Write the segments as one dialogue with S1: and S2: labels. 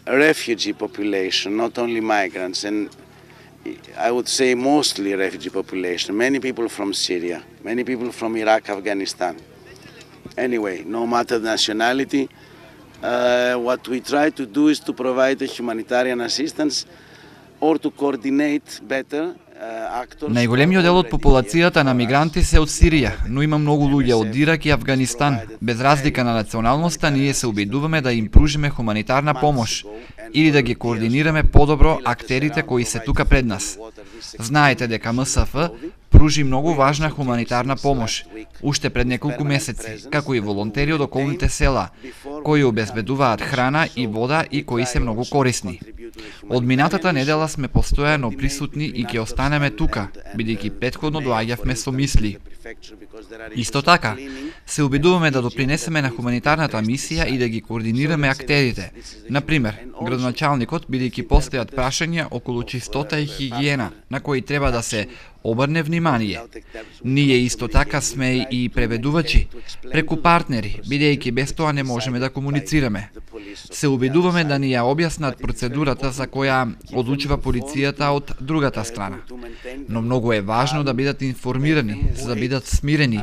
S1: Refugee population, not only migrants, and I would say mostly refugee population. Many people from Syria, many people from Iraq, Afghanistan. Anyway, no matter the nationality, what we try to do is to provide a humanitarian assistance or to coordinate better.
S2: Најголемиот дел од популацијата на мигранти се од Сирија, но има многу луѓе од Ирак и Авганистан. Без разлика на националноста, ние се обидуваме да им пружиме хуманитарна помош или да ги координираме подобро актерите кои се тука пред нас. Знаете дека МСФ пружи многу важна хуманитарна помош уште пред неколку месеци, како и волонтери од околните села, кои обезбедуваат храна и вода и кои се многу корисни. Од минатата недела сме постојано присутни и ќе останеме тука, бидејќи претходно доаѓавме со мисли. Исто така, се обидуваме да допринесеме на хуманитарната мисија и да ги координираме актерите. Например, градоначалникот, бидејќи постојат прашања околу чистота и хигиена, на кои треба да се обрне внимание. Ние исто така сме и преведувачи, преку партнери, бидејќи без тоа не можеме да комуницираме. Се обидуваме да ни ја објаснат процедурата за која одлучува полицијата од другата страна. Но многу е важно да бидат информирани, за да бидат смирени,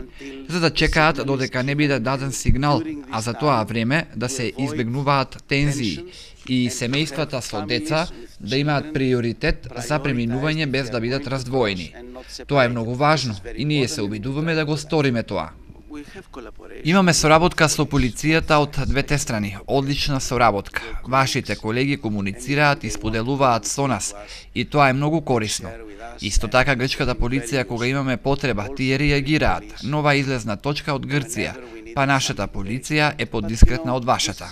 S2: за да чекаат додека не биде даден сигнал, а за тоа време да се избегнуваат тензии и семејствата со деца да имаат приоритет за преминување без да бидат раздвоени. Тоа е многу важно и ние се обидуваме да го сториме тоа. Имаме соработка со полицијата од двете страни, одлична соработка. Вашите колеги комуницираат и споделуваат со нас и тоа е многу корисно. Исто така грчката полиција кога имаме потреба, тие реагираат. Нова излезна точка од Грција, па нашата полиција е подискретна од вашата.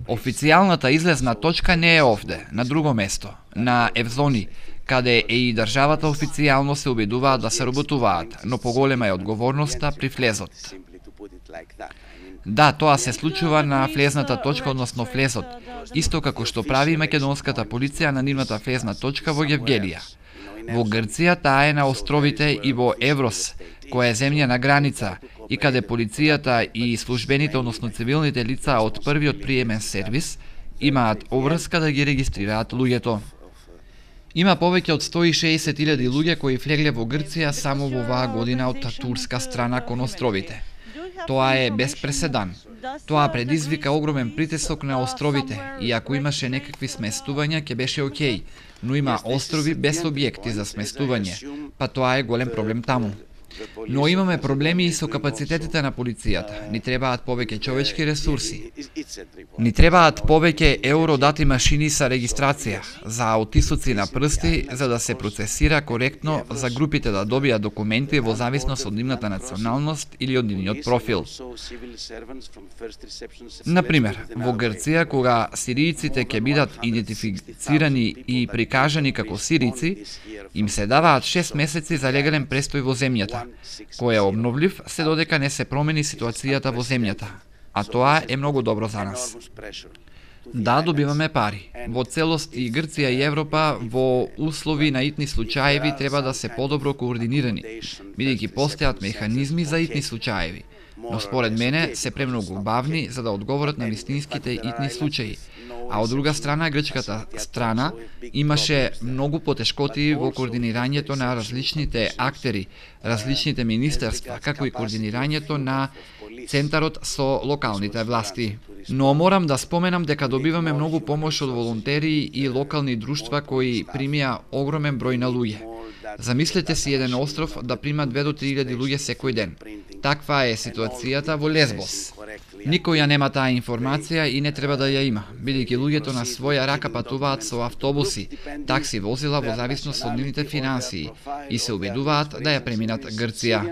S2: Официјалната излезна точка не е овде, на друго место, на Евзони, каде и државата официјално се обидуваат да се работуваат, но поголема е одговорноста при влезот. Да, тоа се случува на влезната точка, односно влезот, исто како што прави македонската полиција на нивната влезна точка во Гевгелија. Во Грција таа е на островите и во Еврос, која е земја на граница, и каде полицијата и службените, односно цивилните лица од првиот приемен сервис имаат обврска да ги регистрираат луѓето. Има повеќе од 160.000 луѓе кои влегле во Грција само во оваа година од турска страна кон островите. Тоа е без преседан. Тоа предизвика огромен притисок на островите и ако имаше некакви сместувања ќе беше окей, но има острови без објекти за сместување, па тоа е голем проблем таму. Но имаме проблеми и со капацитетите на полицијата. Ни требаат повеќе човечки ресурси. Ни требаат повеќе евродати машини за регистрација, за отисоци на прсти, за да се процесира коректно за групите да добијат документи во зависност од нивната националност или од нивниот профил. Например, во Грција, кога сиријците ќе бидат идентифицирани и прикажани како сирици, им се даваат 6 месеци за легален престој во земјата, кој е обновлив се додека не се промени ситуацијата во земјата, а тоа е многу добро за нас. Да, добиваме пари. Во целост и Грција и Европа во услови на итни случаеви треба да се подобро координирани, бидејќи постојат механизми за итни случаеви, но според мене се премногу бавни за да одговорат на вистинските итни случаи. А од друга страна, грчката страна имаше многу потешкоти во координирањето на различните актери, различните министерства, како и координирањето на центарот со локалните власти. Но морам да споменам дека добиваме многу помош од волонтери и локални друштва кои примија огромен број на луѓе. Замислете си еден остров да прима 2 до 3.000 луѓе секој ден. Таква е ситуацијата во Лесбос. Никој ја нема таа информација и не треба да ја има, бидејќи луѓето на своја рака патуваат со автобуси, такси возила во зависност од нивните финансии и се обидуваат да ја преминат Грција.